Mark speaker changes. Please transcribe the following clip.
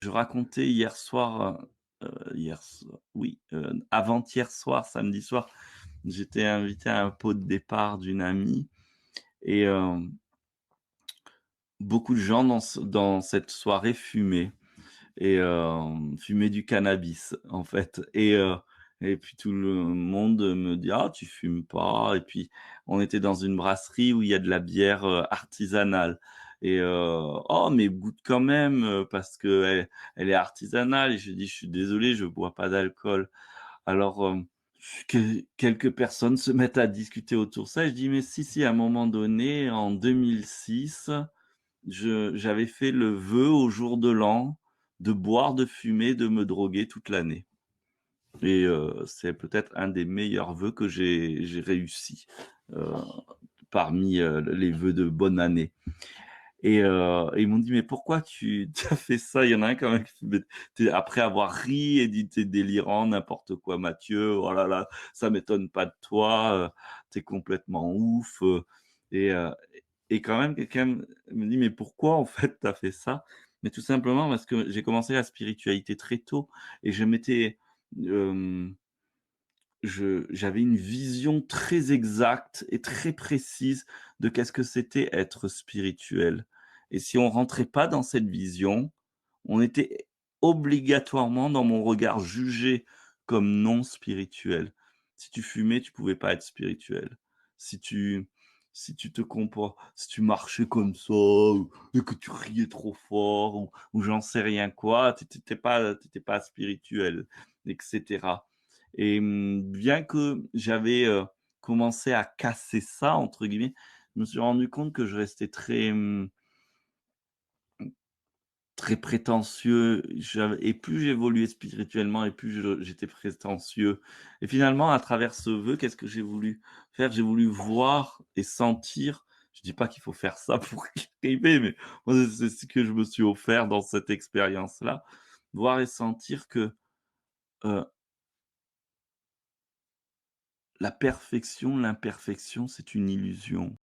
Speaker 1: Je racontais hier soir, oui, avant-hier soir, samedi soir, j'étais invité à un pot de départ d'une amie et beaucoup de gens dans cette soirée fumaient et fumaient du cannabis, en fait et puis tout le monde me dit: «Ah, tu fumes pas?» et puis on était dans une brasserie où il y a de la bière, artisanale et «Oh, mais goûte quand même, parce qu'elle est artisanale» et je dis: «Je suis désolé, je bois pas d'alcool». Alors, quelques personnes se mettent à discuter autour de ça et je dis: «Mais si, si, à un moment donné, en 2006, j'avais fait le vœu au jour de l'an de boire, de fumer, de me droguer toute l'année et c'est peut-être un des meilleurs vœux que j'ai réussi, heu, parmi, les vœux de bonne année et ils m'ont dit: «Mais pourquoi tu as fait ça?» Il y en a un quand même qui fait: «Mais après avoir ri et dit: «Tu délirant, n'importe quoi Mathieu, oh là là, ça m'étonne pas de toi, tu complètement ouf», et quand même quelqu'un me dit: «Mais pourquoi en fait tu as fait ça?» Mais tout simplement parce que j'ai commencé la spiritualité très tôt et je m'étais, hem, j'avais une vision très exacte et très précise de qu'est-ce que c'était être spirituel et si on rentrait pas dans cette vision, on était obligatoirement dans mon regard jugé comme non spirituel. Si tu fumais, tu pouvais pas être spirituel. Si tu si tu marchais comme ça ou et que tu riais trop fort ou j'en sais rien quoi, tu étais pas spirituel et cetera et bien que j'avais, commencé à «casser ça» entre guillemets, je me suis rendu compte que je restais très, très prétentieux, et plus j'évoluais spirituellement et plus j'étais prétentieux et finalement à travers ce vœu, qu'est-ce que j'ai voulu faire? J'ai voulu voir et sentir, je dis pas qu'il faut faire ça pour y arriver, mais moi c'est ce que je me suis offert dans cette expérience-là, voir et sentir que, heu, la perfection, l'imperfection, c'est une illusion.